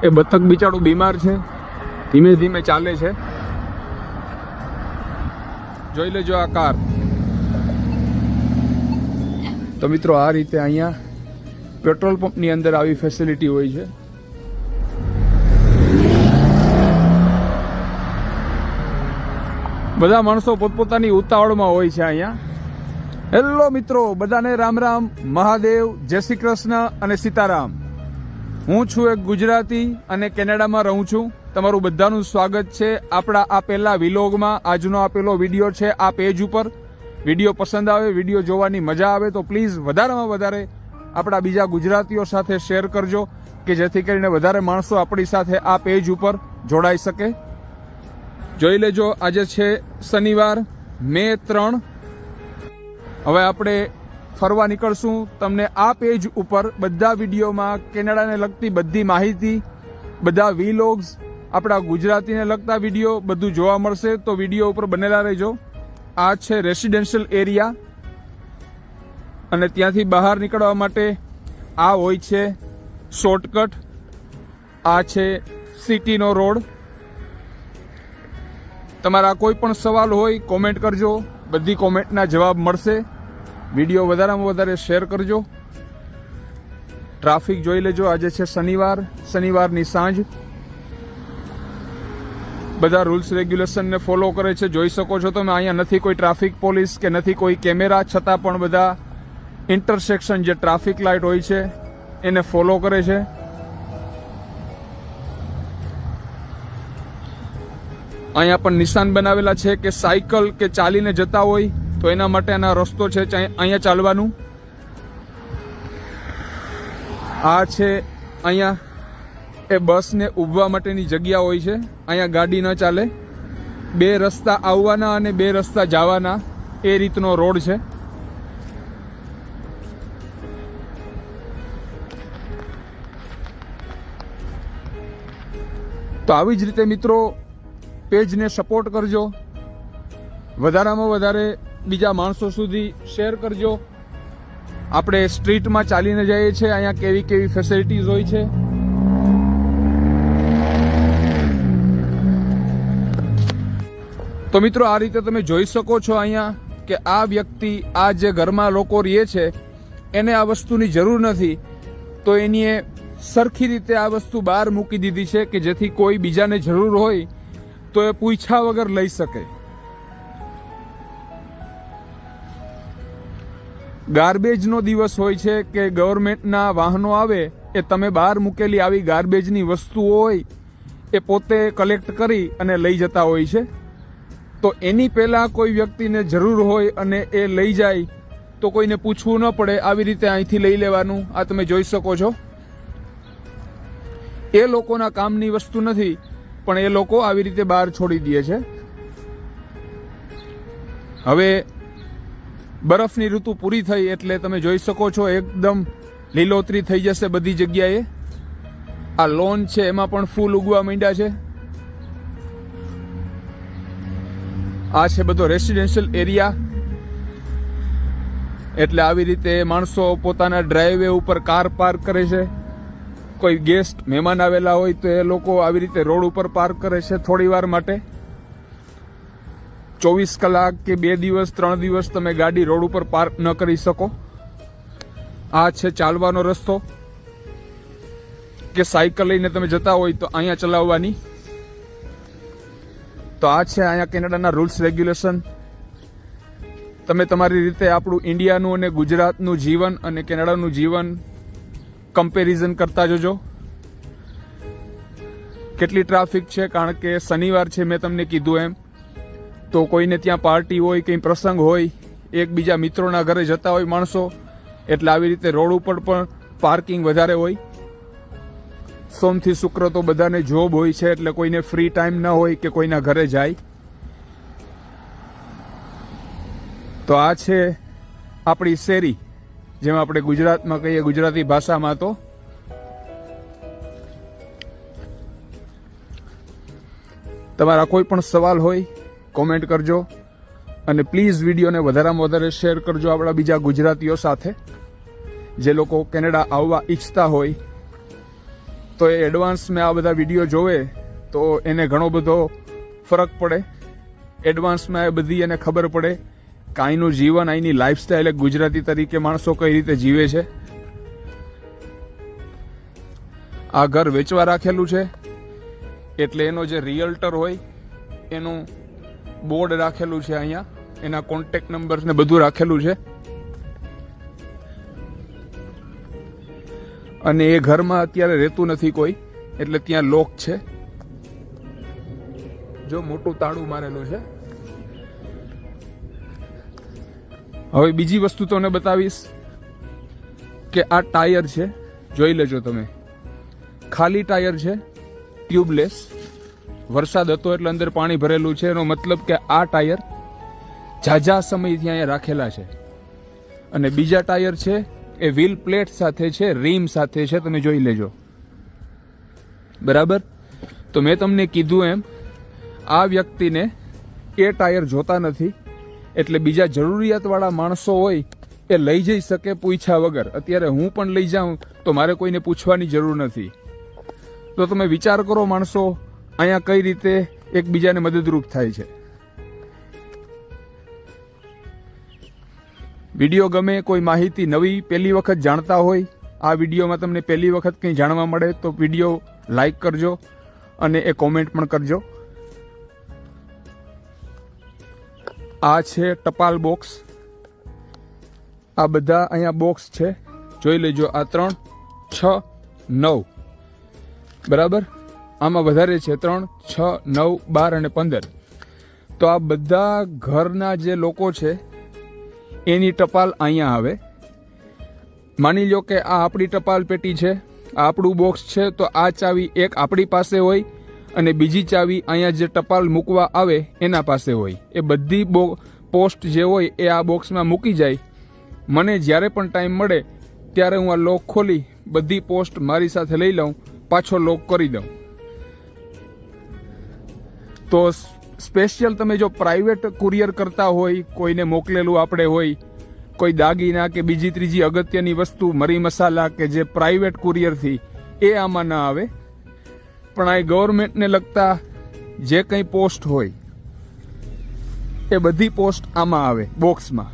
એ બતક બિચારું બીમાર છે, ધીમે ધીમે ચાલે છે. જોઈ લેજો આ કાર. તો મિત્રો આ રીતે અહીંયા પેટ્રોલ પંપની અંદર આવી ફેસિલિટી હોય છે. બધા માણસો પોતપોતાની ઉતાવળમાં હોય છે અહીંયા. હેલો મિત્રો, બધાને રામ રામ, મહાદેવ, જય શ્રી કૃષ્ણ અને સીતારામ. હું છું એક ગુજરાતી અને કેનેડામાં રહું છું. તમારું બધાનું સ્વાગત છે આપણા આ પહેલા વિલોગમાં. આજનો આ પહેલો વિડીયો છે આ પેજ ઉપર. વિડીયો પસંદ આવે, વિડીયો જોવાની મજા આવે તો પ્લીઝ વધારેમાં વધારે આપણા બીજા ગુજરાતીઓ સાથે શેર કરજો કે જેથી કરીને વધારે માણસો આપણી સાથે આ પેજ ઉપર જોડાઈ શકે. જોઈ લેજો, આજે છે શનિવાર, મે 3. હવે આપણે ફરવા નીકળશું. તમને આ પેજ ઉપર બધા વિડીયોમાં કેનેડાને લગતી બધી માહિતી, બધા વીલોગ્સ, આપણા ગુજરાતીને લગતા વિડીયો બધું જોવા મળશે. તો વિડીયો ઉપર બનેલા રહેજો. આ છે રેસિડેન્શિયલ એરિયા અને ત્યાંથી બહાર નીકળવા માટે આ હોય છે શોર્ટકટ. આ છે સિટીનો રોડ. તમારા કોઈ પણ સવાલ હોય કોમેન્ટ કરજો, બધી કોમેન્ટના જવાબ મળશે. વિડીયો વધારેમાં વધારે શેર કરજો. ટ્રાફિક જોઈ લેજો. આજે છે શનિવાર, શનિવારની સાંજ. બધા રૂલ્સ રેગ્યુલેશનને ફોલો કરે છે. જોઈ શકો છો તમે, અહીંયા નથી કોઈ ટ્રાફિક પોલીસ કે નથી કોઈ કેમેરા, છતાં પણ બધા ઇન્ટરસેક્શન જે ટ્રાફિક લાઇટ હોય છે એને ફોલો કરે છે. અહીંયા પણ નિશાન બનાવેલા છે કે સાયકલ કે ચાલીને જતા હોય તો એના માટેના રસ્તો છે અહીંયા ચાલવાનું. આ છે અહીંયા એ બસને ઊભવા માટેની જગ્યા હોય છે. અહીંયા ગાડી ન ચાલે. 2 રસ્તા આવવાના અને 2 રસ્તા જવાના, એ રીતનો રોડ છે. તો આવી જ રીતે મિત્રો પેજને સપોર્ટ કરજો. વધારામાં વધારે બીજા માણસો સુધી શેર કરજો. આપણે સ્ટ્રીટમાં ચાલીને જઈએ છીએ. અહીંયા કેવી કેવી ફેસિલિટીઝ હોય છે. તો મિત્રો આ રીતે તમે જોઈ શકો છો અહીંયા કે આ વ્યક્તિ, આ જે ઘરમાં લોકો રહે છે એને આ વસ્તુની જરૂર નથી, તો એની સરખી રીતે આ વસ્તુ બહાર મૂકી દીધી છે કે જેથી કોઈ બીજાને જરૂર હોય તો એ પૂછ્યા વગર લઈ શકે. ગાર્બેજનો દિવસ હોય છે કે ગવર્મેન્ટના વાહનો આવે એ તમે બહાર મૂકેલી આવી ગાર્બેજની વસ્તુઓ હોય એ પોતે કલેક્ટ કરી અને લઈ જતા હોય છે. તો એની પહેલાં કોઈ વ્યક્તિને જરૂર હોય અને એ લઈ જાય તો કોઈને પૂછવું ન પડે. આવી રીતે અહીંથી લઈ લેવાનું. આ તમે જોઈ શકો છો. એ લોકોના કામની વસ્તુ નથી, પણ એ લોકો આવી રીતે બહાર છોડી દે છે. હવે બરફની ઋતુ પૂરી થઈ એટલે તમે જોઈ શકો છો એકદમ લીલોતરી થઈ જશે બધી જગ્યાએ. આ લોન છે એમાં પણ ફૂલ ઉગવા માંડ્યા છે. આ છે બધો રેસિડેન્શિયલ એરિયા. એટલે આવી રીતે માણસો પોતાના ડ્રાઈવે ઉપર કાર પાર્ક કરે છે. કોઈ ગેસ્ટ મહેમાન આવેલા હોય તો એ લોકો આવી રીતે રોડ ઉપર પાર્ક કરે છે થોડી વાર માટે. 24 કલાક કે 2 દિવસ 3 દિવસ તમે ગાડી રોડ ઉપર પાર્ક ન કરી શકો. આ છે ચાલવાનો રસ્તો કે સાયકલ લઈને તમે જતા હોય તો અહીંયા ચલાવવાની. તો આ છે અહીંયા કેનેડાના રૂલ્સ રેગ્યુલેશન. તમે તમારી રીતે આપણું ઇન્ડિયાનું અને ગુજરાતનું જીવન અને કેનેડાનું જીવન કમ્પેરિઝન કરતા જજો. કેટલી ટ્રાફિક છે, કારણ કે શનિવાર છે મેં તમને કીધું એમ. તો કોઈને ત્યાં પાર્ટી હોય, કંઈ પ્રસંગ હોય, એકબીજા મિત્રોના ઘરે જતા હોય માણસો, એટલે આવી રીતે રોડ ઉપર પણ પાર્કિંગ વધારે હોય. સોમથી શુક્ર તો બધાને જોબ હોય છે એટલે કોઈને ફ્રી ટાઈમ ન હોય કે કોઈના ઘરે જાય. તો આ છે આપણી શેરી, જેમ આપણે ગુજરાતમાં કહીએ ગુજરાતી ભાષામાં. તો તમારા કોઈ પણ સવાલ હોય કોમેન્ટ કરજો અને પ્લીઝ વિડીયોને વધારેમાં વધારે શેર કરજો આપણા બીજા ગુજરાતીઓ સાથે, જે લોકો કેનેડા આવવા ઈચ્છતા હોય તો એ એડવાન્સ મેં આ બધા વિડીયો જોવે તો એને ઘણો બધો ફરક પડે, એડવાન્સમાં એ બધી એને ખબર પડે કે અહીંનું જીવન, અહીંની લાઈફસ્ટાઈલ ગુજરાતી તરીકે માણસો કઈ રીતે જીવે છે. આ ઘર વેચવા રાખેલું છે એટલે એનો જે રિયલ્ટર હોય એનું બોર્ડ રાખેલું છે અહીંયા, એના કોન્ટેક્ટ નંબર ને બધું રાખેલું છે. અને એ ઘરમાં અત્યારે રહેતું નથી કોઈ, એટલે ત્યાં લોક છે. જો મોટું તાળું મારેલું છે. હવે બીજી વસ્તુ તમને બતાવીશ કે આ ટાયર છે, જોઈ લેજો તમે. ખાલી ટાયર છે, ટ્યુબલેસ. વરસાદ હતો એટલે અંદર પાણી ભરેલું છે, એનો મતલબ કે આ ટાયર ઝાઝા સમયથી અહીંયા રાખેલા છે. અને બીજા ટાયર છે એ વ્હીલ પ્લેટ સાથે છે, રીમ સાથે છે, તમે જોઈ લેજો. બરાબર. તો મેં તમને કીધું એમ આ વ્યક્તિને એ ટાયર જોતા નથી, એટલે બીજા જરૂરિયાતવાળા માણસો હોય એ લઈ જઈ શકે પૂછ્યા વગર. અત્યારે હું પણ લઈ જાઉં તો મારે કોઈને પૂછવાની જરૂર નથી. તો તમે વિચાર કરો માણસો અહીંયા કઈ રીતે એકબીજાને મદદરૂપ થાય છે. વિડીયો ગમે, કોઈ માહિતી નવી પહેલી વખત જાણતા હોય, આ વિડીયોમાં તમને પહેલી વખત કંઈ જાણવા મળે તો વિડીયો લાઈક કરજો અને એ કોમેન્ટ પણ કરજો. આ છે ટપાલ બોક્સ. આ બધા અહીંયા બોક્સ છે, જોઈ લેજો. આ 3, 6, 9. બરાબર. આમાં વધારે છે, 3, 6, 9, 12 અને 15. તો આ બધા ઘરના જે લોકો છે એની ટપાલ અહીંયા આવે. માની લો કે આ આપણી ટપાલ પેટી છે, આ આપણું બોક્સ છે, તો આ ચાવી એક આપણી પાસે હોય અને બીજી ચાવી અહીંયા જે ટપાલ મૂકવા આવે એના પાસે હોય. એ બધી પોસ્ટ જે હોય એ આ બોક્સમાં મૂકી જાય. મને જ્યારે પણ ટાઈમ મળે ત્યારે હું આ લોક ખોલી બધી પોસ્ટ મારી સાથે લઈ લઉં, પાછો લોક કરી દઉં. તો સ્પેશિયલ તમે જો પ્રાઇવેટ કુરિયર કરતા હોય, કોઈને મોકલેલું આપણે હોય, કોઈ દાગીના કે બીજી ત્રીજી અગત્યની વસ્તુ, મરી મસાલા કે જે પ્રાઇવેટ કુરિયરથી, એ આમાં ના આવે. પણ આ ગવર્મેન્ટને લગતા જે કંઈ પોસ્ટ હોય એ બધી પોસ્ટ આમાં આવે બોક્સમાં.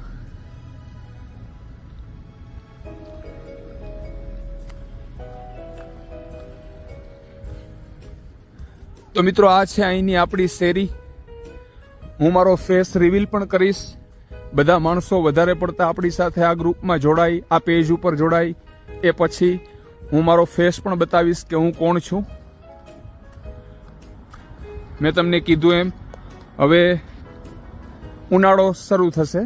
તો મિત્રો આ છે અહીંની આપણી શેરી. હું મારો ફેસ રિવીલ પણ કરીશ. બધા માણસો વધારે પડતા આપણી સાથે આ ગ્રુપમાં જોડાય, આ પેજ ઉપર જોડાય, એ પછી હું મારો ફેસ પણ બતાવીશ કે હું કોણ છું. મેં તમને કીધું એમ હવે ઉનાળો શરૂ થશે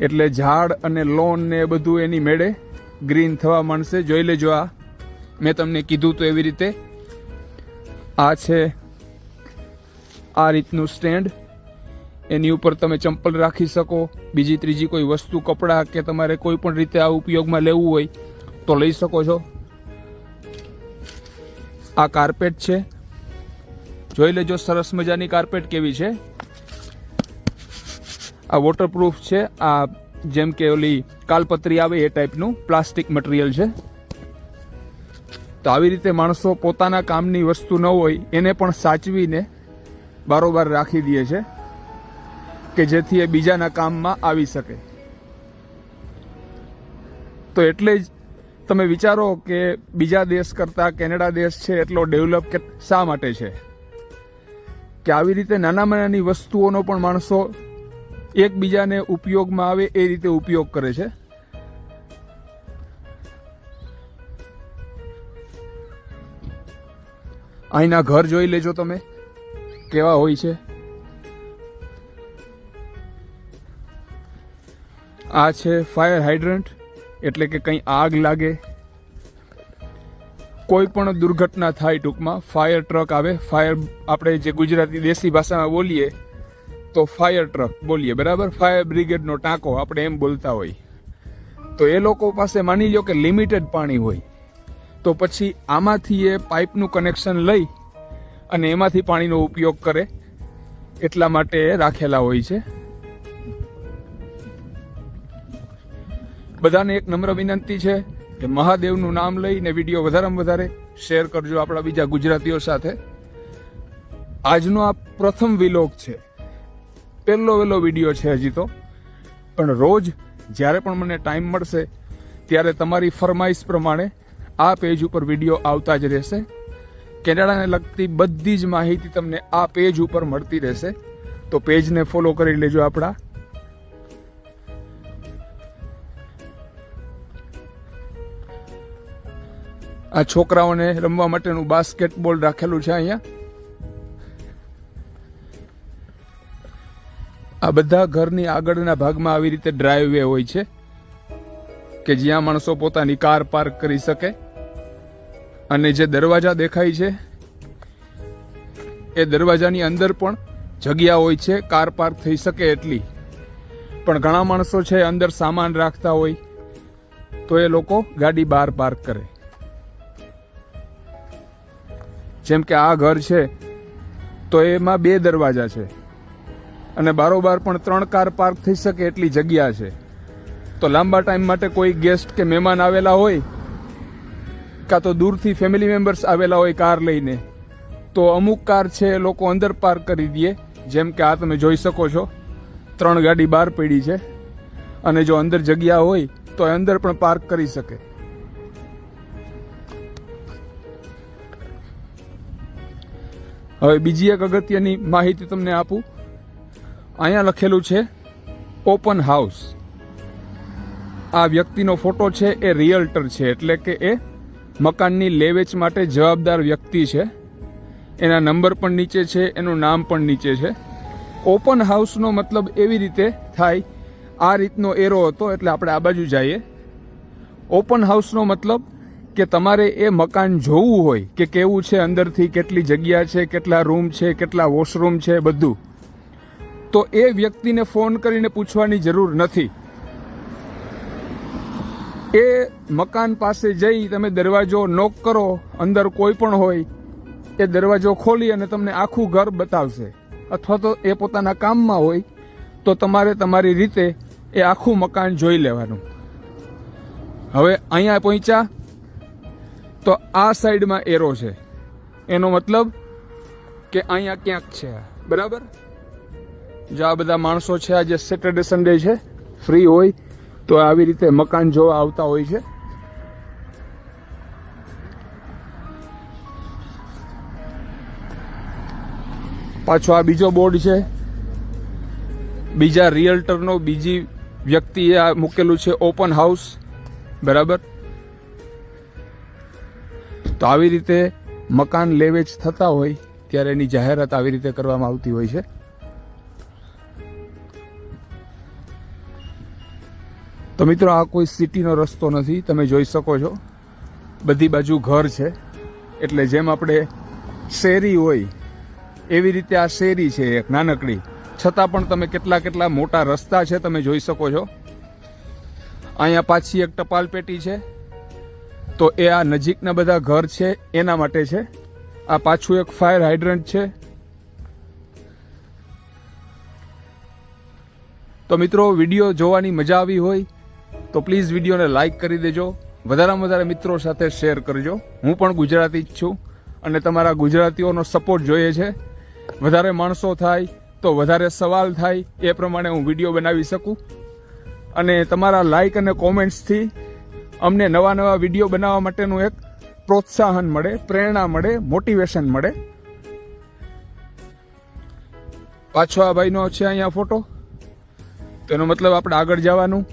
એટલે ઝાડ અને લોન ને એ બધું એની મેળે ગ્રીન થવા માંડશે. જોઈ લેજો. આ મેં તમને કીધું તો એવી રીતે આ છે આ રીતનું સ્ટેન્ડ. એની ઉપર તમે ચંપલ રાખી શકો, બીજી ત્રીજી કોઈ વસ્તુ, કપડાં કે તમારે કોઈ પણ રીતે આ ઉપયોગમાં લેવું હોય તો લઈ શકો છો. આ કાર્પેટ છે, જોઈ લેજો. સરસ મજાની કાર્પેટ કેવી છે. આ વોટરપ્રૂફ છે. આ જેમ કે ઓલી કાલપત્રી આવે એ ટાઈપનું પ્લાસ્ટિક મટીરિયલ છે. તો આવી રીતે માણસો પોતાના કામની વસ્તુ ન હોય એને પણ સાચવીને બારોબાર રાખી દે છે કે જેથી એ બીજાના કામમાં આવી શકે. તો એટલે જ તમે વિચારો કે બીજા દેશ કરતાં કેનેડા દેશ છે એટલો ડેવલપ શા માટે છે કે આવી રીતે નાનામાં નાની વસ્તુઓનો પણ માણસો એકબીજાને ઉપયોગમાં આવે એ રીતે ઉપયોગ કરે છે. અહીંના ઘર જોઈ લેજો તમે કેવા હોય છે. આ છે ફાયર હાઇડ્રન્ટ, એટલે કે કંઈ આગ લાગે, કોઈ પણ દુર્ઘટના થાય, ટૂંકમાં ફાયર ટ્રક આવે. ફાયર આપણે જે ગુજરાતી દેશી ભાષામાં બોલીએ તો ફાયર ટ્રક બોલીએ, બરાબર. ફાયર બ્રિગેડનો ટાંકો આપણે એમ બોલતા હોય. તો એ લોકો પાસે માની લો કે લિમિટેડ પાણી હોય તો પછી આમાંથી એ પાઇપનું કનેક્શન લઈ અને એમાંથી પાણીનો ઉપયોગ કરે, એટલા માટે રાખેલા હોય છે. બધાને એક નમ્ર વિનંતી છે કે મહાદેવનું નામ લઈને વિડીયો વધારેમાં વધારે શેર કરજો આપણા બીજા ગુજરાતીઓ સાથે. આજનો આ પ્રથમ વિલોગ છે, પહેલો વિડીયો છે હજી તો, પણ રોજ જ્યારે પણ મને ટાઈમ મળશે ત્યારે તમારી ફરમાઈશ પ્રમાણે આ પેજ ઉપર વિડીયો આવતા જ રહેશે. કેનેડાને લગતી બધી જ માહિતી તમને આ પેજ ઉપર મળતી રહેશે, તો પેજને ફોલો કરી લેજો આપણા. આ છોકરાઓને રમવા માટેનું બાસ્કેટબોલ રાખેલું છે અહીંયા. આ બધા ઘરની આગળના ભાગમાં આવી રીતે ડ્રાઈવે હોય છે કે જ્યાં માણસો પોતાની કાર પાર્ક કરી શકે. અને જે દરવાજા દેખાય છે એ દરવાજાની અંદર પણ જગ્યા હોય છે કાર પાર્ક થઈ શકે એટલી. પણ ઘણા માણસો છે અંદર સામાન રાખતા હોય તો એ લોકો ગાડી બહાર પાર્ક કરે. જેમ કે આ ઘર છે તો એમાં 2 દરવાજા છે અને બારોબાર પણ 3 કાર પાર્ક થઈ શકે એટલી જગ્યા છે. તો લાંબા ટાઈમ માટે કોઈ ગેસ્ટ કે મહેમાન આવેલા હોય, કાં તો દૂરથી ફેમિલી મેમ્બર્સ આવેલા હોય કાર લઈને, તો અમુક કાર છે એ લોકો અંદર પાર્ક કરી દે. જેમ કે આ તમે જોઈ શકો છો, 3 ગાડી બહાર પડી છે અને જો અંદર જગ્યા હોય તો અંદર પણ પાર્ક કરી શકે. હવે બીજી એક અગત્યની માહિતી તમને આપું. અહીંયા લખેલું છે ઓપન હાઉસ. આ વ્યક્તિનો ફોટો છે એ રિયલ્ટર છે, એટલે કે એ મકાનની લેવેચ માટે જવાબદાર વ્યક્તિ છે. એના નંબર પણ નીચે છે, એનું નામ પણ નીચે છે. ઓપન હાઉસનો મતલબ એવી રીતે થાય, આ રીતનો એરો હતો એટલે આપણે આ બાજુ જઈએ. ઓપન હાઉસનો મતલબ કે તમારે એ મકાન જોવું હોય કે કેવું છે, અંદરથી કેટલી જગ્યા છે, કેટલા રૂમ છે, કેટલા વોશરૂમ છે, બધું, તો એ વ્યક્તિને ફોન કરીને પૂછવાની જરૂર નથી. એ મકાન પાસે જઈ તમે દરવાજો નોક કરો, અંદર કોઈ પણ હોય એ દરવાજો ખોલી અને તમને આખું ઘર બતાવશે. અથવા તો એ પોતાના કામમાં હોય તો તમારે તમારી રીતે એ આખું મકાન જોઈ લેવાનું. હવે અહીંયા પહોંચ્યા તો આ સાઈડમાં એરો છે, એનો મતલબ કે અહીંયા ક્યાંક છે. બરાબર? જો આ બધા માણસો છે, આજે સેટરડે સન્ડે છે, ફ્રી હોય તો આવી રીતે મકાન જોવા આવતા હોય છે. પાછો આ બીજો બોર્ડ છે, બીજા રિયલ્ટરનો, બીજી વ્યક્તિએ આ મૂકેલું છે ઓપન હાઉસ. બરાબર? તો આવી રીતે મકાન લેવેચ થતા હોય ત્યારે એની જાહેરાત આવી રીતે કરવામાં આવતી હોય છે. તો મિત્રો, આ કોઈ સિટીનો રસ્તો નથી, તમે જોઈ શકો છો બધી બાજુ ઘર છે. એટલે જેમ આપણે શેરી હોય એવી રીતે આ શેરી છે એક નાનકડી, છતાં પણ તમે કેટલા મોટા રસ્તા છે તમે જોઈ શકો છો. અહીંયા પાછી એક ટપાલ પેટી છે, તો એ આ નજીકના બધા ઘર છે એના માટે છે. આ પાછું એક ફાયર હાઇડ્રન્ટ છે. તો મિત્રો, વિડીયો જોવાની મજા આવી હોય તો પ્લીઝ વિડીયોને લાઈક કરી દેજો, વધારેમાં વધારે મિત્રો સાથે શેર કરજો. હું પણ ગુજરાતી જ છું અને તમારા ગુજરાતીઓનો સપોર્ટ જોઈએ છે. વધારે માણસો થાય તો વધારે સવાલ થાય, એ પ્રમાણે હું વિડીયો બનાવી શકું. અને તમારા લાઈક અને કોમેન્ટ્સથી અમને નવા વિડીયો બનાવવા માટેનું એક પ્રોત્સાહન મળે, પ્રેરણા મળે, મોટિવેશન મળે. પાછો આ ભાઈનો છે અહીંયા ફોટો, તેનો મતલબ આપણે આગળ જવાનું.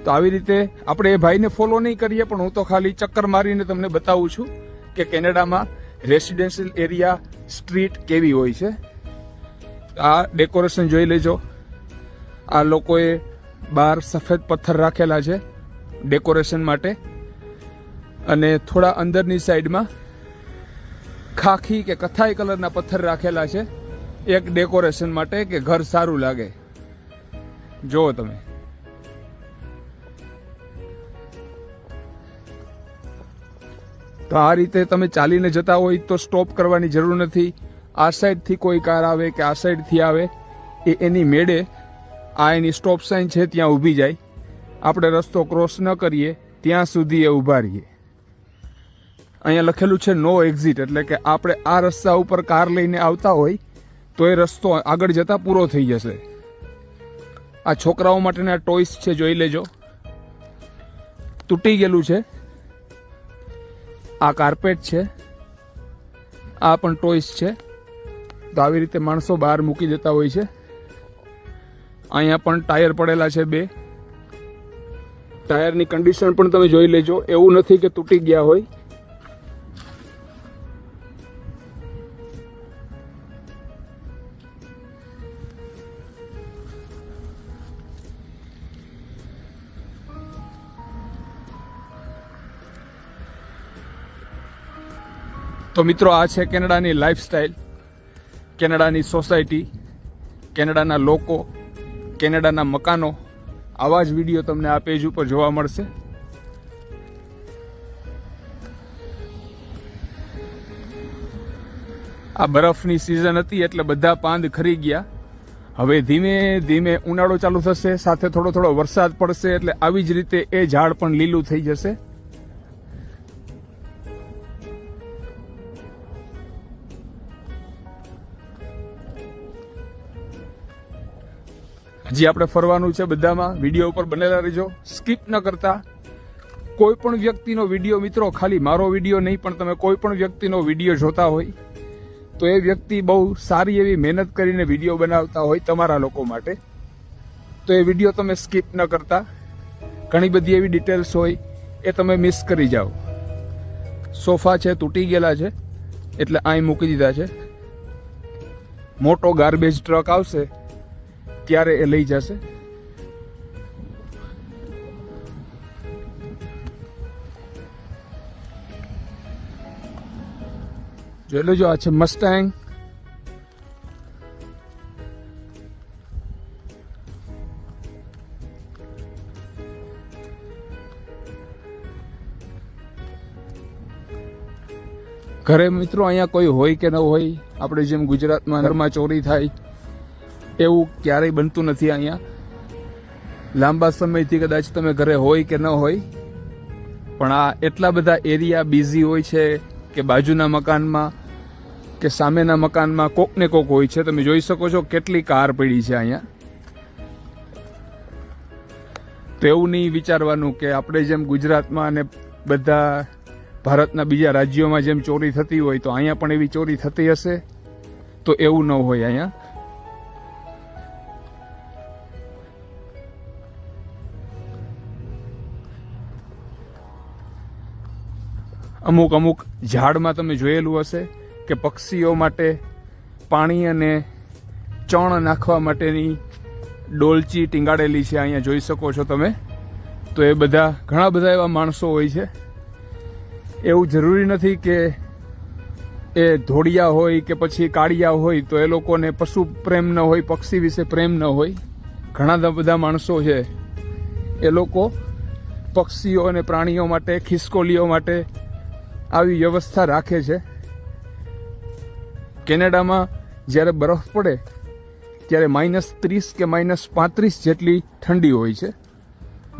તો આવી રીતે આપણે એ ભાઈને ફોલો નહીં કરીએ, પણ હું તો ખાલી ચક્કર મારીને તમને બતાવું છું કે કેનેડામાં રેસિડેન્શિયલ એરિયા સ્ટ્રીટ કેવી હોય છે. આ ડેકોરેશન જોઈ લેજો. આ લોકોએ બહાર સફેદ પથ્થર રાખેલા છે ડેકોરેશન માટે, અને થોડા અંદરની સાઈડમાં ખાખી કે કથાઈ કલરના પથ્થર રાખેલા છે એક ડેકોરેશન માટે, કે ઘર સારું લાગે. જુઓ તમે. તો આ રીતે તમે ચાલીને જતા હોય તો સ્ટોપ કરવાની જરૂર નથી. આ સાઈડથી કોઈ કાર આવે કે આ સાઈડથી આવે, એ એની મેળે આ એની સ્ટોપ સાઇન છે ત્યાં ઊભી જાય. આપણે રસ્તો ક્રોસ ન કરીએ ત્યાં સુધી એ ઊભા રહીએ. અહીંયા લખેલું છે નો એક્ઝિટ, એટલે કે આપણે આ રસ્તા ઉપર કાર લઈને આવતા હોય તો એ રસ્તો આગળ જતા પૂરો થઈ જશે. આ છોકરાઓ માટેના ટોયસ છે, જોઈ લેજો. તૂટી ગયેલું છે. આ કાર્પેટ છે, આ પણ ટોયસ છે. તો આવી રીતે માણસો બહાર મૂકી દેતા હોય છે. અહીંયા પણ ટાયર પડેલા છે 2. ટાયરની કન્ડિશન પણ તમે જોઈ લેજો, એવું નથી કે તૂટી ગયા હોય. તો મિત્રો, આ છે કેનેડાની લાઈફસ્ટાઈલ, કેનેડાની સોસાયટી, કેનેડાના લોકો, કેનેડાના મકાનો. આવા જ વિડીયો તમને આ પેજ ઉપર જોવા મળશે. આ બરફની સિઝન હતી એટલે બધા પાંદ ખરી ગયા. હવે ધીમે ધીમે ઉનાળો ચાલુ થશે, સાથે થોડો થોડો વરસાદ પડશે, એટલે આવી જ રીતે એ ઝાડ પણ લીલું થઈ જશે. હજી આપણે ફરવાનું છે બધામાં. વિડીયો ઉપર બનેલા રહેજો, સ્કીપ ન કરતા. કોઈ પણ વ્યક્તિનો વિડીયો, મિત્રો ખાલી મારો વિડીયો નહીં, પણ તમે કોઈ પણ વ્યક્તિનો વિડીયો જોતા હોય તો એ વ્યક્તિ બહુ સારી એવી મહેનત કરીને વિડીયો બનાવતા હોય તમારા લોકો માટે, તો એ વિડીયો તમે સ્કીપ ન કરતા. ઘણી બધી એવી ડિટેલ્સ હોય એ તમે મિસ કરી જાઓ. સોફા છે, તૂટી ગયેલા છે, એટલે અહીં મૂકી દીધા છે. મોટો ગાર્બેજ ટ્રક આવશે ત્યારે એ લઈ જશે. જોઈ લેજો, આ છે મસ્ટેંગ. ઘરે મિત્રો અહીંયા કોઈ હોય કે ન હોય, આપણે જેમ ગુજરાતમાં ઘરમાં ચોરી થાય એવું ક્યારેય બનતું નથી. અહીંયા લાંબા સમયથી કદાચ તમે ઘરે હોય કે ન હોય, પણ આ એટલા બધા એરિયા બિઝી હોય છે કે બાજુના મકાનમાં કે સામેના મકાનમાં કોક ને કોક હોય છે. તમે જોઈ શકો છો કેટલી કાર પડી છે અહીંયા. તો એવું નહીં વિચારવાનું કે આપણે જેમ ગુજરાતમાં અને બધા ભારતના બીજા રાજ્યોમાં જેમ ચોરી થતી હોય તો અહીંયા પણ એવી ચોરી થતી હશે, તો એવું ન હોય. અહીંયા અમુક અમુક ઝાડમાં તમે જોયેલું હશે કે પક્ષીઓ માટે પાણી અને ચણ નાખવા માટેની ડોલચી ટીંગાડેલી છે. અહીંયા જોઈ શકો છો તમે. તો એ બધા ઘણા બધા એવા માણસો હોય છે. એવું જરૂરી નથી કે એ ધોળિયા હોય કે પછી કાળિયા હોય તો એ લોકોને પશુ પ્રેમ ન હોય, પક્ષી વિશે પ્રેમ ન હોય. ઘણા બધા માણસો છે એ લોકો પક્ષીઓ અને પ્રાણીઓ માટે, ખિસકોલીઓ માટે આવી વ્યવસ્થા રાખે છે. કેનેડામાં જ્યારે બરફ પડે ત્યારે -30 કે -35 જેટલી ઠંડી હોય છે.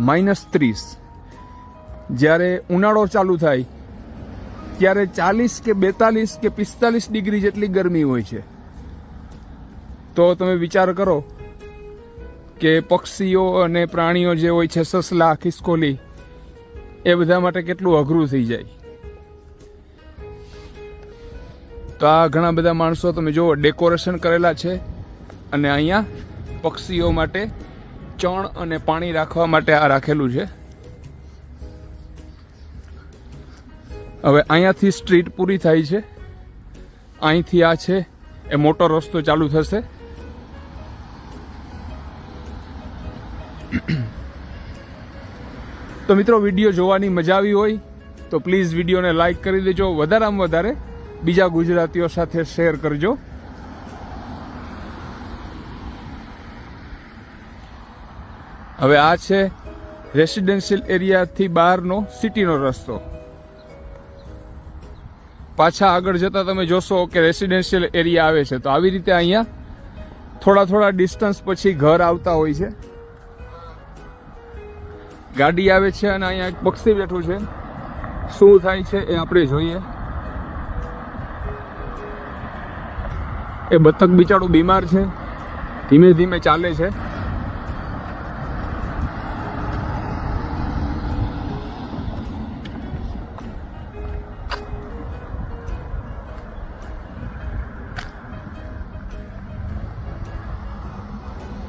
-30. જ્યારે ઉનાળો ચાલુ થાય ત્યારે 40 કે 42 કે 45 ડિગ્રી જેટલી ગરમી હોય છે. તો તમે વિચાર કરો કે પક્ષીઓ અને પ્રાણીઓ જે હોય છે, સસલા, ખિસકોલી, એ બધા માટે કેટલું અઘરું થઈ જાય. તો આ ઘણા બધા માણસો તમે જુઓ ડેકોરેશન કરેલા છે, અને અહીંયા પક્ષીઓ માટે ચણ અને પાણી રાખવા માટે આ રાખેલું છે. હવે અહીંયાથી સ્ટ્રીટ પૂરી થાય છે. અહીંથી આ છે એ મોટો રસ્તો ચાલુ થશે. તો મિત્રો, વિડીયો જોવાની મજા આવી હોય તો પ્લીઝ વિડીયોને લાઈક કરી દેજો. વધારેમાં વધારે બીજા ગુજરાતીઓ સાથે શેર કરજો. હવે આ છે રેસિડેન્શિયલ એરિયાથી બહારનો સિટીનો રસ્તો. પાછા આગળ જતા તમે જોશો કે રેસિડેન્શિયલ એરિયા આવે છે. તો આવી રીતે અહીંયા થોડા થોડા ડિસ્ટન્સ પછી ઘર આવતા હોય છે. ગાડી આવે છે અને અહીંયા એક પક્ષી બેઠું છે. શું થાય છે એ આપણે જોઈએ. એ બતક બિચારું બીમાર છે, ધીમે ધીમે ચાલે છે.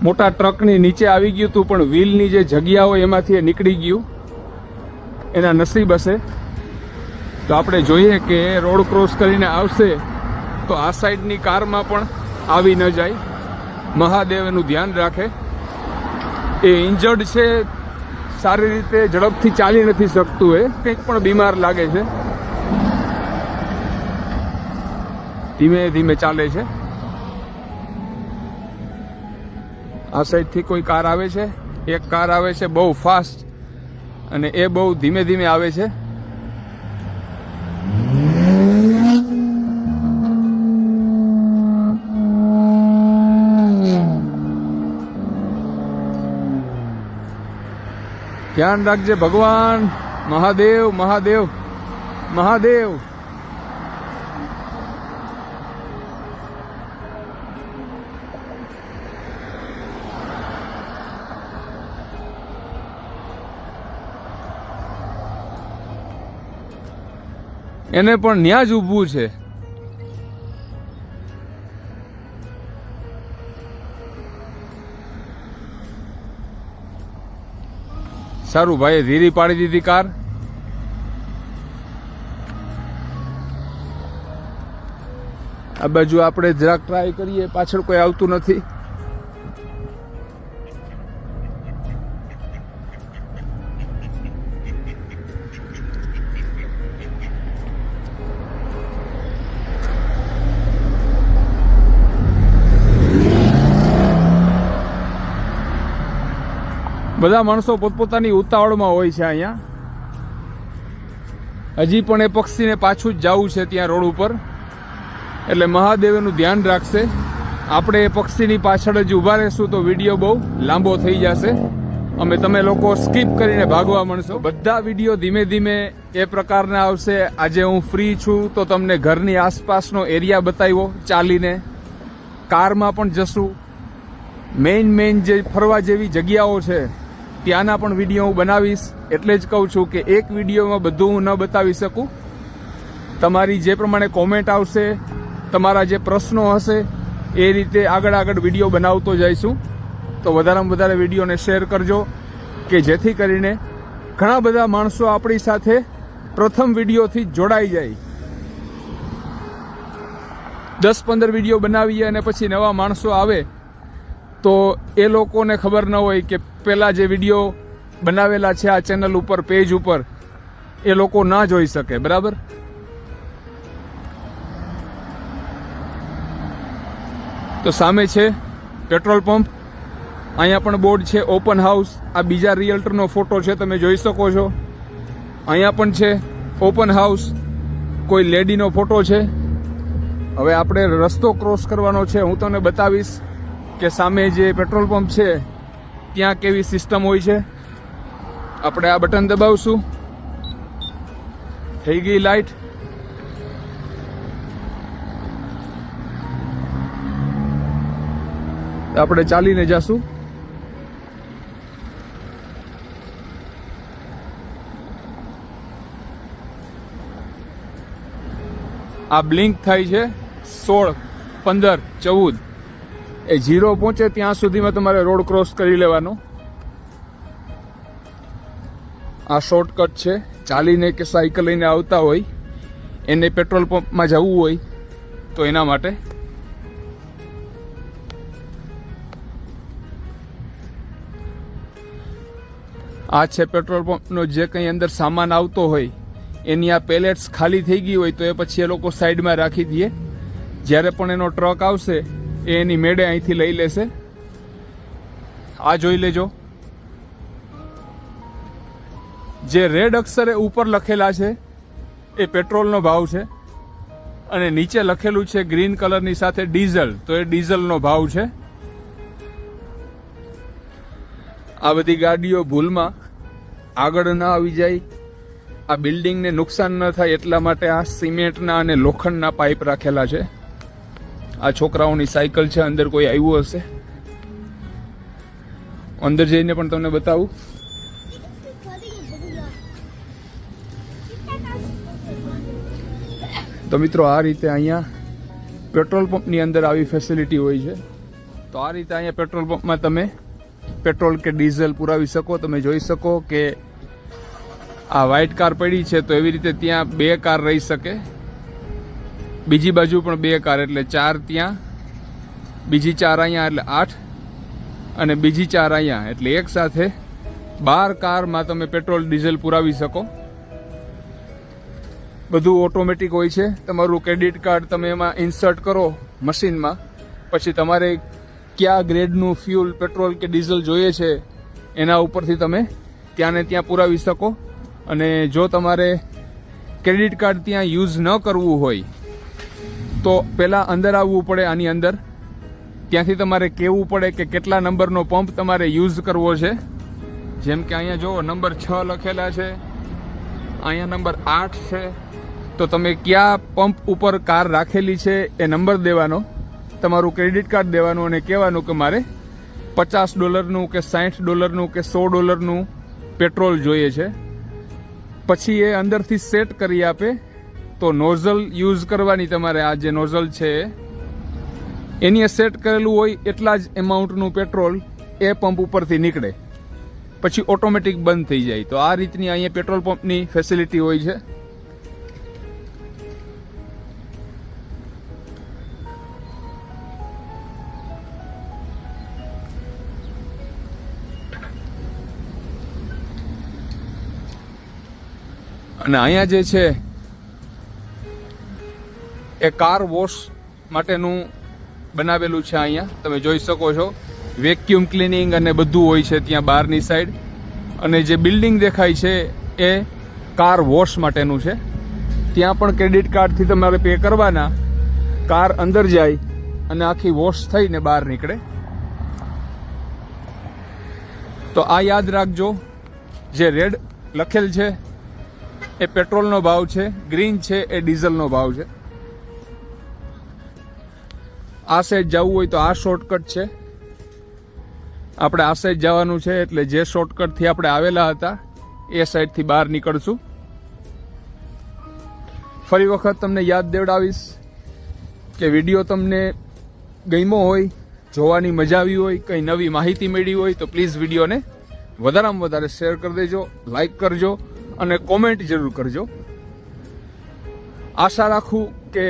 મોટા ટ્રકની નીચે આવી ગયું હતું, પણ વ્હીલની જે જગ્યા હોય એમાંથી એ નીકળી ગયું. એના નસીબ હશે. તો આપણે જોઈએ કે રોડ ક્રોસ કરીને આવશે તો આ સાઈડની કારમાં પણ આવી ન જાય. મહાદેવ એનું ધ્યાન રાખે. એ ઇન્જર્ડ છે, સારી રીતે ઝડપથી ચાલી નથી શકતું, એ કંઈક પણ બીમાર લાગે છે. ધીમે ધીમે ચાલે છે. આ સાઈડથી કોઈ કાર આવે છે. એક કાર આવે છે બહુ ફાસ્ટ અને એ બહુ ધીમે ધીમે આવે છે. ધ્યાન રાખજે ભગવાન. મહાદેવ મહાદેવ મહાદેવ. એને પણ ન્યા જ ઊભું છે. સારું ભાઈ, ધીરી પાડી દીધી કાર. આ બાજુ આપણે જરાક ટ્રાય કરીએ, પાછળ કોઈ આવતું નથી. બધા માણસો પોતપોતાની ઉતાવળમાં હોય છે અહીંયા. હજી પણ એ પક્ષીને પાછું જ જવું છે ત્યાં રોડ ઉપર, એટલે મહાદેવ એનું ધ્યાન રાખશે. આપણે એ પક્ષીની પાછળ જ ઊભા રહેશું તો વિડીયો બહુ લાંબો થઈ જશે. તમે લોકો સ્કીપ કરીને ભાગવા માંડશો. બધા વિડીયો ધીમે ધીમે એ પ્રકારના આવશે. આજે હું ફ્રી છું તો તમને ઘરની આસપાસનો એરિયા બતાવ્યો ચાલીને. કારમાં પણ જશું. મેઇન જે ફરવા જેવી જગ્યાઓ છે ત્યાંના પણ વિડીયો હું બનાવીશ. એટલે જ કહું છું કે એક વિડીયોમાં બધું હું ન બતાવી શકું. તમારી જે પ્રમાણે કોમેન્ટ આવશે, તમારા જે પ્રશ્નો હશે, એ રીતે આગળ વિડીયો બનાવતો જઈશું. તો વધારેમાં વધારે વિડીયોને શેર કરજો કે જેથી કરીને ઘણા બધા માણસો આપણી સાથે પ્રથમ વિડીયોથી જોડાઈ જાય. 10-15 વિડીયો બનાવીએ અને પછી નવા માણસો આવે તો એ લોકોને ખબર ન હોય કે પેલા જે વિડીયો બનાવેલા છે આ ચેનલ ઉપર, પેજ ઉપર, એ લોકો ના જોઈ શકે. બરાબર? તો સામે છે પેટ્રોલ પંપ. અહીંયા પણ બોર્ડ છે ઓપન હાઉસ. આ બીજા રિયલ્ટરનો ફોટો છે, તમે જોઈ શકો છો. અહીંયા પણ છે ઓપન હાઉસ. કોઈ લેડીનો ફોટો છે. હવે આપણે રસ્તો ક્રોસ કરવાનો છે. હું તમને બતાવીશ કે સામે જે પેટ્રોલ પંપ છે ત્યાં કેવી સિસ્ટમ હોય છે. આપણે આ બટન દબાવશું, થઈ ગઈ લાઈટ. આપણે ચાલીને જાશું. આ બ્લિંક થાય છે 16, 15, 14. એ 0 પહોંચે ત્યાં સુધીમાં તમારે રોડ ક્રોસ કરી લેવાનો. આ શોર્ટકટ છે. ચાલીને કે સાયકલ લઈને આવતા હોય એને પેટ્રોલ પંપમાં જવું હોય તો એના માટે. આ છે પેટ્રોલ પંપનો જે કંઈ અંદર સામાન આવતો હોય એની આ પેલેટ્સ ખાલી થઈ ગઈ હોય તો એ પછી એ લોકો સાઈડમાં રાખી દે. જ્યારે પણ એનો ટ્રક આવશે એ એની મેળે અહીંથી લઈ લેશે. આ જોઈ લેજો. જે રેડ અક્ષરે ઉપર લખેલા છે એ પેટ્રોલનો ભાવ છે અને નીચે લખેલું છે ગ્રીન કલરની સાથે ડીઝલ, તો એ ડીઝલનો ભાવ છે. આ બધી ગાડીઓ ભૂલમાં આગળ ના આવી જાય, આ બિલ્ડિંગને નુકસાન ન થાય એટલા માટે આ સિમેન્ટના અને લોખંડના પાઇપ રાખેલા છે. આ છોકરાઓની સાયકલ છે, અંદર કોઈ આવ્યું હશે. અંદર જઈને પણ તમને બતાવું. તો મિત્રો આ રીતે અહીંયા પેટ્રોલ પંપની અંદર આવી ફેસિલિટી હોય છે. તો આ રીતે અહીંયા પેટ્રોલ પંપમાં તમે પેટ્રોલ કે ડીઝલ પુરાવી શકો. તમે જોઈ શકો કે આ વ્હાઇટ કાર પડી છે, તો એવી રીતે ત્યાં 2 કાર રહી શકે. બીજી બાજુ પણ 2 કાર, એટલે 4 ત્યાં, બીજી 4 અહીંયા, એટલે 8, અને બીજી 4 અહીંયા, એટલે એક સાથે 12 કારમાં તમે પેટ્રોલ ડીઝલ પુરાવી શકો. બધું ઓટોમેટિક હોય છે. તમારું ક્રેડિટ કાર્ડ તમે એમાં ઇન્સર્ટ કરો મશીનમાં, પછી તમારે કયા ગ્રેડનું ફ્યુલ, પેટ્રોલ કે ડીઝલ જોઈએ છે એના ઉપરથી તમે ત્યાં ને ત્યાં પુરાવી શકો. અને જો તમારે ક્રેડિટ કાર્ડ ત્યાં યુઝ ન કરવું હોય તો પહેલાં અંદર આવવું પડે આની અંદર. ત્યાંથી તમારે કહેવું પડે કે કેટલા નંબરનો પંપ તમારે યુઝ કરવો છે. જેમ કે અહીંયા જુઓ નંબર 6 લખેલા છે, અહીંયા નંબર 8 છે. તો તમે કયા પંપ ઉપર કાર રાખેલી છે એ નંબર દેવાનો, તમારું ક્રેડિટ કાર્ડ દેવાનું અને કહેવાનું કે મારે $50 કે $60 કે $100 પેટ્રોલ જોઈએ છે. પછી એ અંદરથી સેટ કરી આપે. તો નોઝલ યુઝ કરવાની તમારે. આ જે નોઝલ છે એની સેટ કરેલું હોય એટલા જ એમાઉન્ટનું પેટ્રોલ એ પંપ ઉપરથી નીકળે, પછી ઓટોમેટિક બંધ થઈ જાય. તો આ રીતની અહીંયા પેટ્રોલ પંપની ફેસિલિટી હોય છે. અને અહીંયા જે છે એ કાર વોશ માટેનું બનાવેલું છે. અહીંયા તમે જોઈ શકો છો વેક્યુમ ક્લિનિંગ અને બધું હોય છે ત્યાં બહારની સાઈડ. અને જે બિલ્ડિંગ દેખાય છે એ કાર વોશ માટેનું છે. ત્યાં પણ ક્રેડિટ કાર્ડથી તમારે પે કરવાના, કાર અંદર જાય અને આખી વોશ થઈને બહાર નીકળે. તો આ યાદ રાખજો, જે રેડ લખેલ છે એ પેટ્રોલનો ભાવ છે, ગ્રીન છે એ ડીઝલનો ભાવ છે. આ સાઈડ જવું હોય તો આ શોર્ટકટ છે. આપણે આ સાઈડ જવાનું છે, એટલે જે શોર્ટકટથી આપણે આવેલા હતા એ સાઈડથી બહાર નીકળશું. ફરી વખત તમને યાદ દેવડાવીશ કે વિડીયો તમને ગમ્યો હોય, જોવાની મજા આવી હોય, કંઈ નવી માહિતી મળી હોય તો પ્લીઝ વિડીયોને વધારેમાં વધારે શેર કરી દેજો, લાઈક કરજો અને કોમેન્ટ જરૂર કરજો. આશા રાખું કે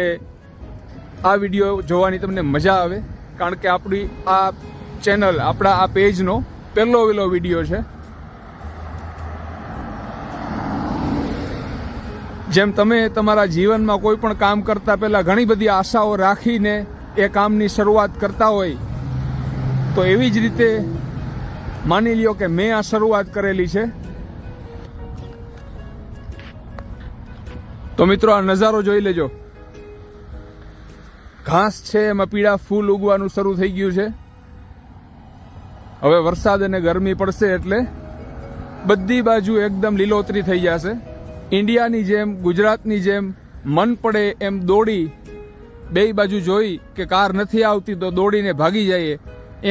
આ વિડીયો જોવાની તમને મજા આવે, કારણ કે આપણી આ ચેનલ, આપણા આ પેજનો પહેલો વિડીયો છે. જેમ તમે તમારા જીવનમાં કોઈ પણ કામ કરતા પહેલા ઘણી બધી આશાઓ રાખીને એ કામની શરૂઆત કરતા હોય, તો એવી જ રીતે માની લ્યો કે મેં આ શરૂઆત કરેલી છે. તો મિત્રો આ નજારો જોઈ લેજો. ઘાસ છે એમાં પીળા ફૂલ ઉગવાનું શરૂ થઈ ગયું છે. હવે વરસાદ અને ગરમી પડશે એટલે બધી બાજુ એકદમ લીલોતરી થઈ જશે. ઇન્ડિયાની જેમ, ગુજરાતની જેમ મન પડે એમ દોડી બે બાજુ જોઈ કે કાર નથી આવતી તો દોડીને ભાગી જઈએ,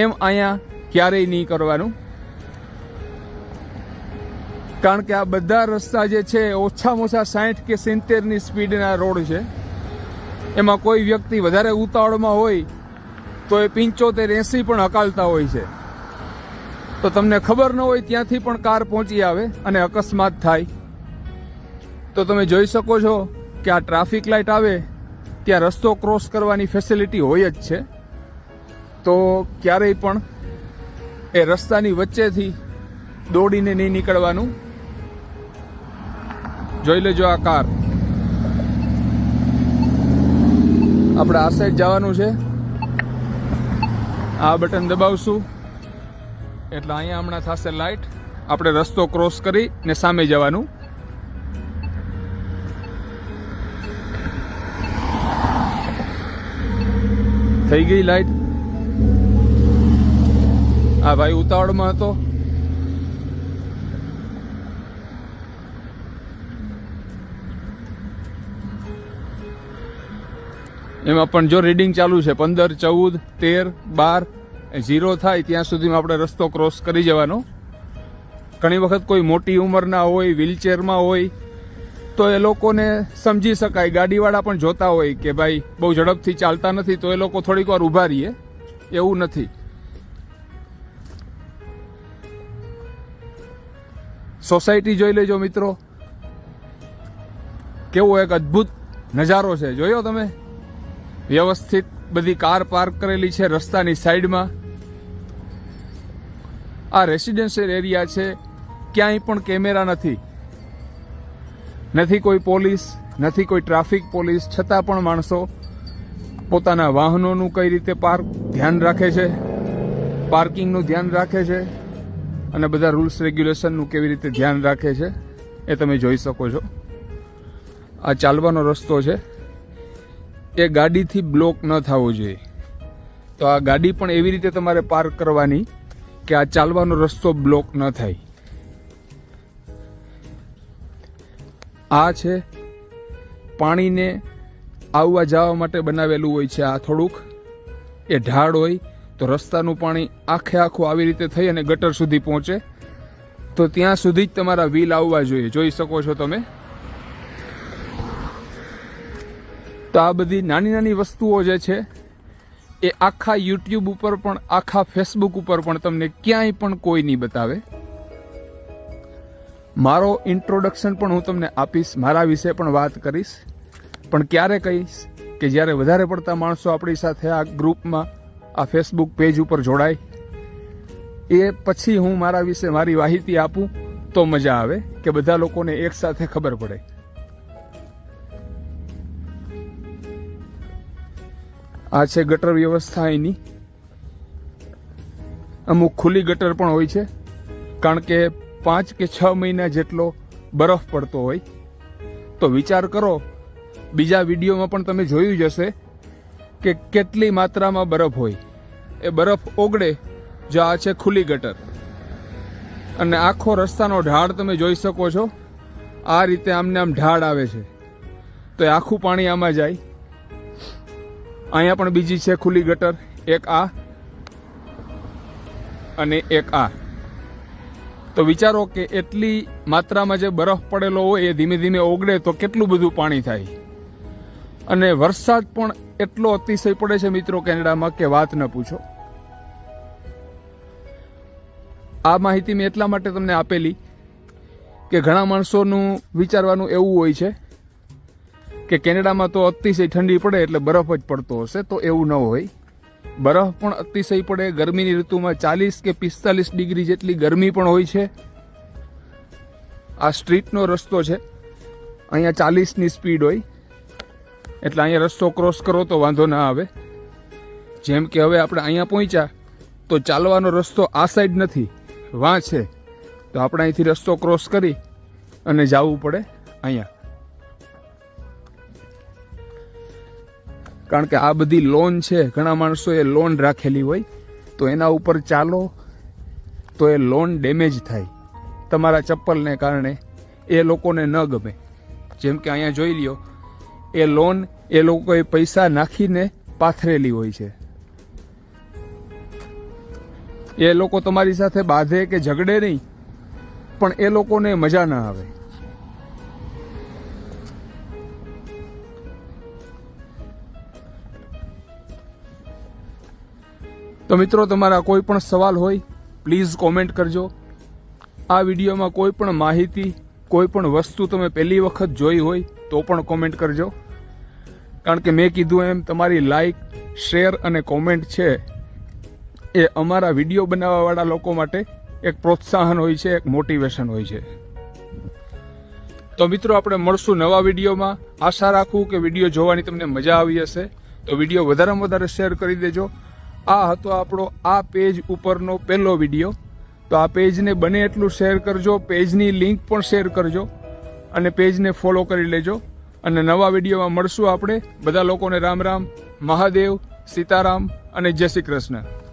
એમ અહીંયા ક્યારેય નહીં કરવાનું. કારણ કે આ બધા રસ્તા જે છે ઓછામાં ઓછા 60 કે 70ની સ્પીડના રોડ છે. એમાં કોઈ વ્યક્તિ વધારે ઉતાવળમાં હોય તો એ 75-80 પણ હકાલતા હોય છે. તો તમને ખબર ન હોય ત્યાંથી પણ કાર પહોંચી આવે અને અકસ્માત થાય. તો તમે જોઈ શકો છો કે આ ટ્રાફિક લાઇટ આવે ત્યાં રસ્તો ક્રોસ કરવાની ફેસિલિટી હોય જ છે. તો ક્યારેય પણ એ રસ્તાની વચ્ચેથી દોડીને નહીં નીકળવાનું. જોઈ લેજો આ કાર. આપણે આ સાઈડ જવાનું છે. આ બટન દબાવશું એટલે અહીંયા હમણાં થશે લાઇટ. આપણે રસ્તો ક્રોસ કરી ને સામે જવાનું. થઈ ગઈ લાઇટ. આ ભાઈ ઉતાવળમાં હતો એમાં પણ જો રીડિંગ ચાલુ છે 15, 14, 13, 12 0 થાય ત્યાં સુધીમાં આપણે રસ્તો ક્રોસ કરી જવાનો. ઘણી વખત કોઈ મોટી ઉંમરના હોય, વ્હીલચેરમાં હોય, તો એ લોકોને સમજી શકાય. ગાડીવાળા પણ જોતા હોય કે ભાઈ બહુ ઝડપથી ચાલતા નથી, તો એ લોકો થોડીક વાર ઊભા રહીએ. એવું નથી. સોસાયટી જોઈ લેજો મિત્રો, કેવો એક અદ્ભુત નજારો છે. જોયો તમે? વ્યવસ્થિત બધી કાર પાર્ક કરેલી છે રસ્તાની સાઈડમાં. આ રેસિડેન્શિયલ એરિયા છે, ક્યાંય પણ કેમેરા નથી, નથી કોઈ પોલીસ, નથી કોઈ ટ્રાફિક પોલીસ, છતાં પણ માણસો પોતાના વાહનોનું કઈ રીતે ધ્યાન રાખે છે, પાર્કિંગનું ધ્યાન રાખે છે, અને બધા રૂલ્સ રેગ્યુલેશનનું કેવી રીતે ધ્યાન રાખે છે એ તમે જોઈ શકો છો. આ ચાલવાનો રસ્તો છે, એ ગાડીથી બ્લોક ન થવો જોઈએ. તો આ ગાડી પણ એવી રીતે તમારે પાર્ક કરવાની કે આ ચાલવાનો રસ્તો બ્લોક ન થાય. આ છે પાણીને આવવા જવા માટે બનાવેલું હોય છે. આ થોડુંક એ ઢાળ હોય તો રસ્તાનું પાણી આખે આખું આવી રીતે થઈ અને ગટર સુધી પહોંચે, તો ત્યાં સુધી જ તમારા વ્હીલ આવવા જોઈએ. જોઈ શકો છો તમે. તો આ બધી નાની નાની વસ્તુઓ જે છે એ આખા યુટ્યુબ ઉપર પણ, આખા ફેસબુક ઉપર પણ તમને ક્યાંય પણ કોઈ નહીં બતાવે. મારો ઇન્ટ્રોડક્શન પણ હું તમને આપીશ, મારા વિશે પણ વાત કરીશ, પણ ક્યારે કહીશ કે જ્યારે વધારે પડતા માણસો આપણી સાથે આ ગ્રુપમાં, આ ફેસબુક પેજ ઉપર જોડાય, એ પછી હું મારા વિશે મારી માહિતી આપું તો મજા આવે, કે બધા લોકોને એક સાથે ખબર પડે. આ છે ગટર વ્યવસ્થા એની. અમુક ખુલ્લી ગટર પણ હોય છે, કારણ કે 5 કે 6 મહિના જેટલો બરફ પડતો હોય. તો વિચાર કરો, બીજા વિડીયોમાં પણ તમે જોયું જ હશે કે કેટલી માત્રામાં બરફ હોય. એ બરફ ઓગળે. જો આ છે ખુલ્લી ગટર, અને આખો રસ્તાનો ઢાળ તમે જોઈ શકો છો. આ રીતે આમને આમ ઢાળ આવે છે, તો એ આખું પાણી આમાં જાય. અહીંયા પણ બીજી છે ખુલ્લી ગટર, એક આ અને એક આ. તો વિચારો કે એટલી માત્રામાં જે બરફ પડેલો હોય એ ધીમે ધીમે ઓગળે તો કેટલું બધું પાણી થાય. અને વરસાદ પણ એટલો અતિશય પડે છે મિત્રો કેનેડામાં કે વાત ન પૂછો. આ માહિતી મેં એટલા માટે તમને આપેલી કે ઘણા માણસોનું વિચારવાનું એવું હોય છે કે કેનેડામાં તો અતિશય ઠંડી પડે એટલે બરફ જ પડતો હશે. તો એવું ન હોય. બરફ પણ અતિશય પડે. ગરમીની ઋતુમાં 40 કે 45 ડિગ્રી જેટલી ગરમી પણ હોય છે. આ સ્ટ્રીટનો રસ્તો છે, અહીંયા 40ની સ્પીડ હોય, એટલે અહીંયા રસ્તો ક્રોસ કરો તો વાંધો ના આવે. જેમ કે હવે આપણે અહીંયા પહોંચ્યા તો ચાલવાનો રસ્તો આ સાઈડ નથી, વાં છે, તો આપણે અહીંથી રસ્તો ક્રોસ કરી અને જવું પડે અહીંયા. કારણ કે આ બધી લોન છે, ઘણા માણસોએ લોન રાખેલી હોય, તો એના ઉપર ચાલો તો એ લોન ડેમેજ થાય તમારા ચપ્પલને કારણે. એ લોકોને ન ગમે. જેમ કે અહીંયા જોઈ લ્યો, એ લોન એ લોકોએ પૈસા નાખીને પાથરેલી હોય છે. એ લોકો તમારી સાથે બાંધે કે ઝઘડે નહીં, પણ એ લોકોને મજા ના આવે. તો મિત્રો, તમારા કોઈ પણ સવાલ હોય પ્લીઝ કોમેન્ટ કરજો. આ વિડીયોમાં કોઈ પણ માહિતી, કોઈ પણ વસ્તુ તમે પહેલી વખત જોઈ હોય તો પણ કોમેન્ટ કરજો. કારણ કે મેં કીધું એમ, તમારી લાઈક, શેર અને કોમેન્ટ છે એ અમારા વિડીયો બનાવવાવાળા લોકો માટે એક પ્રોત્સાહન હોય છે, એક મોટિવેશન હોય છે. તો મિત્રો, આપણે મળશું નવા વિડીયોમાં. આશા રાખું કે વિડીયો જોવાની તમને મજા આવી હશે. તો વિડીયો વધારેમાં વધારે શેર કરી દેજો. આ હતો આપણો આ પેજ ઉપરનો પહેલો વિડીયો. તો આ પેજને બને એટલું શેર કરજો, પેજની લિંક પણ શેર કરજો, અને પેજને ફોલો કરી લેજો. અને નવા વિડીયોમાં મળશું આપણે. બધા લોકોને રામ રામ, મહાદેવ, સીતારામ અને જય શ્રી કૃષ્ણ.